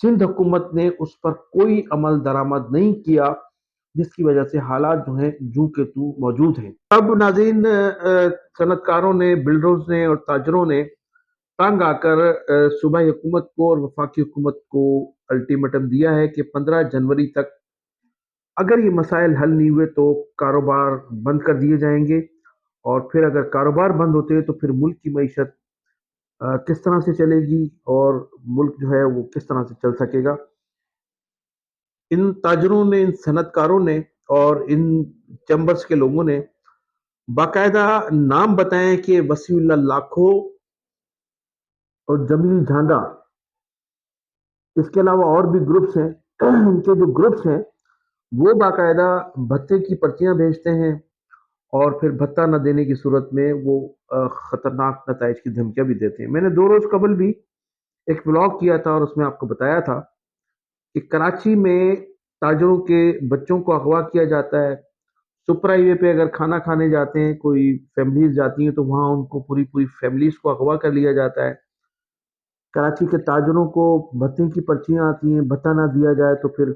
سندھ حکومت نے اس پر کوئی عمل درآمد نہیں کیا، جس کی وجہ سے حالات جو ہیں جو کے تو موجود ہیں۔ اب ناظرین، صنعت کاروں نے، بلڈرز نے اور تاجروں نے تنگ آ کر صوبائی حکومت کو اور وفاقی حکومت کو الٹیمیٹم دیا ہے کہ 15 جنوری تک اگر یہ مسائل حل نہیں ہوئے تو کاروبار بند کر دیے جائیں گے، اور پھر اگر کاروبار بند ہوتے ہیں تو پھر ملک کی معیشت کس طرح سے چلے گی اور ملک جو ہے وہ کس طرح سے چل سکے گا۔ ان تاجروں نے، ان صنعت کاروں نے اور ان چیمبرز کے لوگوں نے باقاعدہ نام بتائے کہ وسیع اللہ لاکھو اور جمیل جھانگا، اس کے علاوہ اور بھی گروپس ہیں، ان کے جو گروپس ہیں وہ باقاعدہ بھتے کی پرچیاں بھیجتے ہیں، اور پھر بھتہ نہ دینے کی صورت میں وہ خطرناک نتائج کی دھمکیاں بھی دیتے ہیں۔ میں نے 2 روز قبل بھی ایک ولاگ کیا تھا اور اس میں آپ کو بتایا تھا کہ کراچی میں تاجروں کے بچوں کو اغوا کیا جاتا ہے۔ سپر ہائی وے پہ اگر کھانا کھانے جاتے ہیں، کوئی فیملیز جاتی ہیں تو وہاں ان کو پوری پوری فیملیز کو اغوا کر لیا جاتا ہے۔ کراچی کے تاجروں کو بھتے کی پرچیاں آتی ہیں، بھتہ نہ دیا جائے تو پھر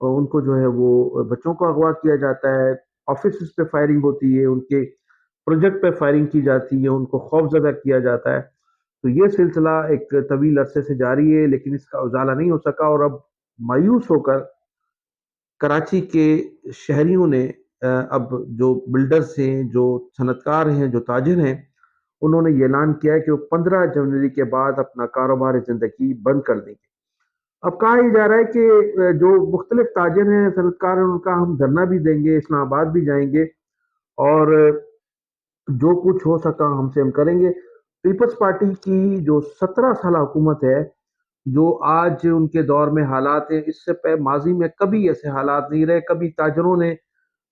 ان کو جو ہے وہ بچوں کو اغوا کیا جاتا ہے، آفیسز پہ فائرنگ ہوتی ہے، ان کے پروجیکٹ پہ فائرنگ کی جاتی ہے، ان کو خوف زدہ کیا جاتا ہے۔ تو یہ سلسلہ ایک طویل عرصے سے جاری ہے، لیکن اس کا ازالہ نہیں ہو سکا، اور اب مایوس ہو کر کراچی کے شہریوں نے اب جو بلڈرز ہیں، جو صنعت کار ہیں، جو تاجر ہیں، انہوں نے یہ اعلان کیا ہے کہ وہ 15 جنوری کے بعد اپنا کاروبار زندگی بند کر دیں گے۔ اب کہا یہ جا رہا ہے کہ جو مختلف تاجر ہیں، صنعت کار ہیں، ان کا ہم دھرنا بھی دیں گے، اسلام آباد بھی جائیں گے، اور جو کچھ ہو سکا ہم سے ہم کریں گے۔ پیپلز پارٹی کی جو 17 سالہ حکومت ہے، جو آج ان کے دور میں حالات ہیں، اس سے ماضی میں کبھی ایسے حالات نہیں رہے، کبھی تاجروں نے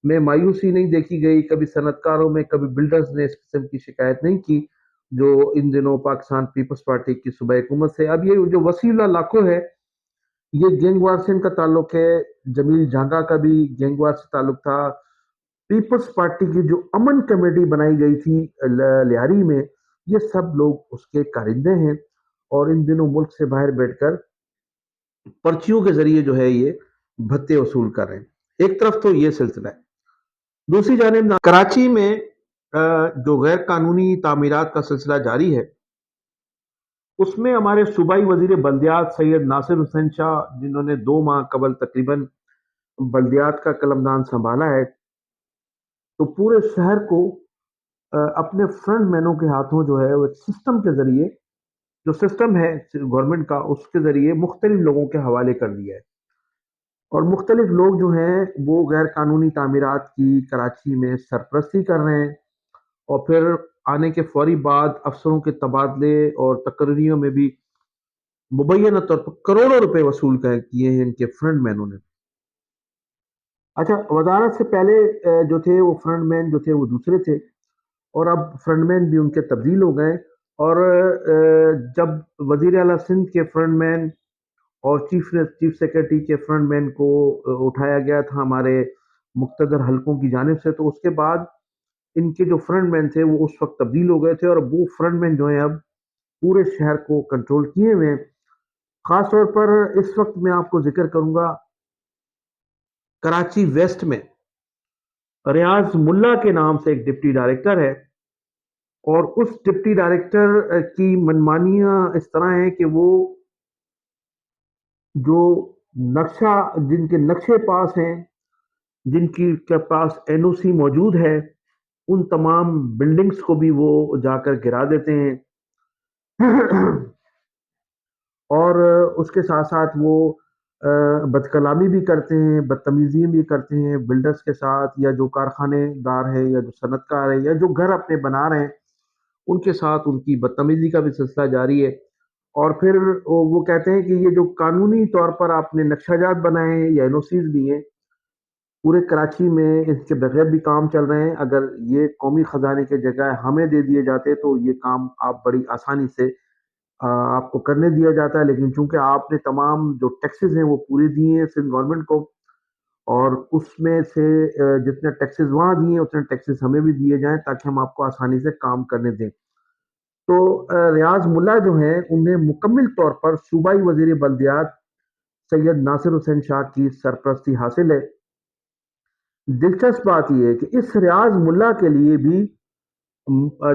میں مایوسی نہیں دیکھی گئی، کبھی صنعت کاروں میں، کبھی بلڈرز نے اس قسم کی شکایت نہیں کی جو ان دنوں پاکستان پیپلز پارٹی کی صوبائی حکومت سے۔ اب یہ جو وسیع اللہ لاکھو ہے، یہ گینگ وار سے ان کا تعلق ہے، جمیل جھانگا کا بھی گینگ وار سے تعلق تھا۔ پیپلز پارٹی کی جو امن کمیٹی بنائی گئی تھی لیاری میں، یہ سب لوگ اس کے کارندے ہیں، اور ان دنوں ملک سے باہر بیٹھ کر پرچیوں کے ذریعے جو ہے یہ بھتے وصول کر رہے ہیں۔ ایک طرف تو یہ سلسلہ ہے، دوسری جانب کراچی میں جو غیر قانونی تعمیرات کا سلسلہ جاری ہے، اس میں ہمارے صوبائی وزیر بلدیات سید ناصر حسین شاہ، جنہوں نے 2 ماہ قبل تقریباً بلدیات کا قلمدان سنبھالا ہے، تو پورے شہر کو اپنے فرنٹ مینوں کے ہاتھوں جو ہے وہ ایک سسٹم کے ذریعے، جو سسٹم ہے گورنمنٹ کا، اس کے ذریعے مختلف لوگوں کے حوالے کر دیا ہے، اور مختلف لوگ جو ہیں وہ غیر قانونی تعمیرات کی کراچی میں سرپرستی کر رہے ہیں، اور پھر آنے کے فوری بعد افسروں کے تبادلے اور تقرریوں میں بھی مبینہ طور پر کروڑوں روپے وصول کیے ہیں ان کے فرنٹ مینوں نے۔ اچھا، وزارت سے پہلے جو تھے وہ فرنٹ مین جو تھے وہ دوسرے تھے، اور اب فرنٹ مین بھی ان کے تبدیل ہو گئے، اور جب وزیر اعلیٰ سندھ کے فرنٹ مین اور چیف سیکرٹری کے فرنٹ مین کو اٹھایا گیا تھا ہمارے مقتدر حلقوں کی جانب سے، تو اس کے بعد ان کے جو فرنٹ مین تھے وہ اس وقت تبدیل ہو گئے تھے، اور وہ فرنٹ مین جو ہیں اب پورے شہر کو کنٹرول کیے ہوئے ہیں۔ خاص طور پر اس وقت میں آپ کو ذکر کروں گا کراچی ویسٹ میں ریاض ملا کے نام سے ایک ڈپٹی ڈائریکٹر ہے، اور اس ڈپٹی ڈائریکٹر کی منمانیاں اس طرح ہیں کہ وہ جو نقشہ، جن کے نقشے پاس ہیں، جن کی کے پاس این او سی موجود ہے، ان تمام بلڈنگز کو بھی وہ جا کر گرا دیتے ہیں، اور اس کے ساتھ ساتھ وہ بد کلامی بھی کرتے ہیں، بدتمیزی بھی کرتے ہیں بلڈرز کے ساتھ، یا جو کارخانے دار ہیں، یا جو صنعت کار ہیں، یا جو گھر اپنے بنا رہے ہیں، ان کے ساتھ ان کی بدتمیزی کا بھی سلسلہ جاری ہے۔ اور پھر وہ کہتے ہیں کہ یہ جو قانونی طور پر آپ نے نقشہ جات بنائے ہیں یا این او سیز لیے، پورے کراچی میں اس کے بغیر بھی کام چل رہے ہیں، اگر یہ قومی خزانے کے جگہ ہمیں دے دیے جاتے تو یہ کام آپ بڑی آسانی سے آپ کو کرنے دیا جاتا ہے، لیکن چونکہ آپ نے تمام جو ٹیکسز ہیں وہ پورے دیے ہیں سندھ گورنمنٹ کو، اور اس میں سے جتنے ٹیکسز وہاں دیے اتنے ٹیکسز ہمیں بھی دیے جائیں تاکہ ہم آپ کو آسانی سے کام کرنے دیں۔ تو ریاض ملا جو ہیں انہیں مکمل طور پر صوبائی وزیر بلدیات سید ناصر حسین شاہ کی سرپرستی حاصل ہے۔ دلچسپ بات یہ ہے کہ اس ریاض ملا کے لیے بھی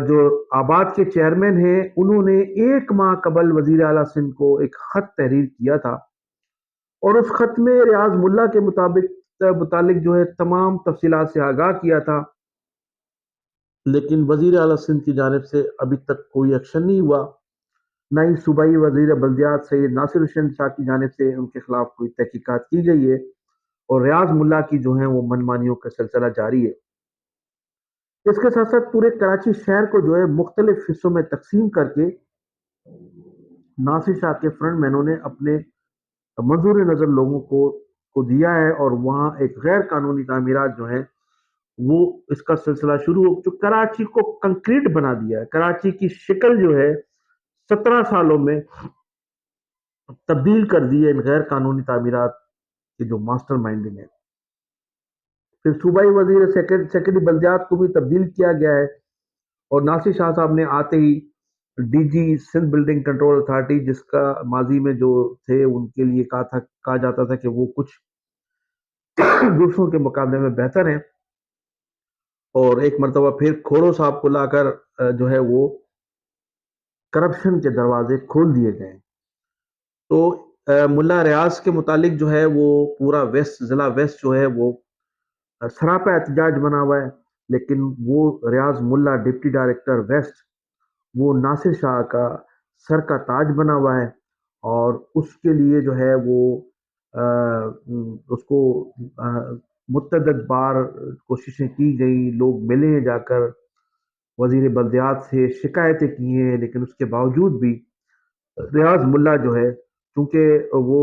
جو آباد کے چیئرمین ہیں انہوں نے 1 ماہ قبل وزیر اعلیٰ سندھ کو ایک خط تحریر کیا تھا، اور اس خط میں ریاض ملا کے متعلق جو ہے تمام تفصیلات سے آگاہ کیا تھا، لیکن وزیر اعلیٰ سندھ کی جانب سے ابھی تک کوئی ایکشن نہیں ہوا، نہ ہی صوبائی وزیر بلدیات سید ناصر حسین شاہ کی جانب سے ان کے خلاف کوئی تحقیقات کی گئی ہے، اور ریاض ملا کی جو ہیں وہ منمانیوں کا سلسلہ جاری ہے۔ اس کے ساتھ ساتھ پورے کراچی شہر کو جو ہے مختلف حصوں میں تقسیم کر کے ناصر شاہ کے فرنٹ مینوں نے اپنے منظور نظر لوگوں کو دیا ہے، اور وہاں ایک غیر قانونی تعمیرات جو ہیں وہ اس کا سلسلہ شروع ہو جو کراچی کو کنکریٹ بنا دیا ہے۔ کراچی کی شکل جو ہے 17 سالوں میں تبدیل کر دی ہے ان غیر قانونی تعمیرات کے جو ماسٹر مائنڈنگ ہے۔ پھر صوبائی وزیر سیکرٹری بلدیات کو بھی تبدیل کیا گیا ہے، اور ناصر شاہ صاحب نے آتے ہی D G Sindh building control authority, جس کا ماضی میں جو تھے ان کے لیے کہا جاتا تھا کہ وہ کچھ دوسروں کے مقابلے میں بہتر ہیں، اور ایک مرتبہ پھر کھوڑو صاحب کو لا کر جو ہے وہ کرپشن کے دروازے کھول دیے گئے۔ تو ملا ریاض کے متعلق جو ہے وہ پورا ضلع ویسٹ جو ہے وہ سراپا احتجاج بنا ہوا ہے، لیکن وہ ریاض ملا ڈپٹی ڈائریکٹر ویسٹ وہ ناصر شاہ کا سر کا تاج بنا ہوا ہے، اور اس کے لیے جو ہے وہ اس کو متعدد بار کوششیں کی گئی، لوگ ملے ہیں جا کر، وزیر بلدیات سے شکایتیں کی ہیں، لیکن اس کے باوجود بھی ریاض ملا جو ہے چونکہ وہ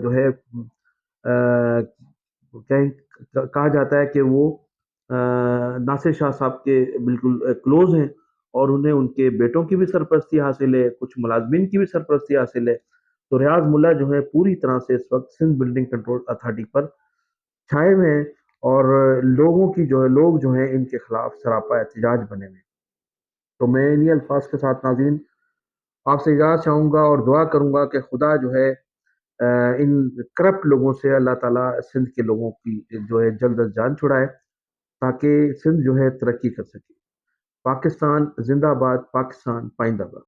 جو ہے کہا جاتا ہے کہ وہ ناصر شاہ صاحب کے بالکل کلوز ہیں، اور انہیں ان کے بیٹوں کی بھی سرپرستی حاصل ہے، کچھ ملازمین کی بھی سرپرستی حاصل ہے۔ تو ریاض ملا جو ہے پوری طرح سے اس وقت سندھ بلڈنگ کنٹرول اتھارٹی پر چھائے ہوئے ہیں، اور لوگ جو ہیں ان کے خلاف سراپا احتجاج بنے ہوئے ہیں۔ تو میں انہی الفاظ کے ساتھ ناظرین آپ سے اجازت چاہوں گا اور دعا کروں گا کہ خدا جو ہے ان کرپٹ لوگوں سے اللہ تعالیٰ سندھ کے لوگوں کی جو ہے جلد از جان چھڑائے، تاکہ سندھ جو ہے ترقی کر سکے۔ پاکستان زندہ باد، پاکستان پائندہ باد۔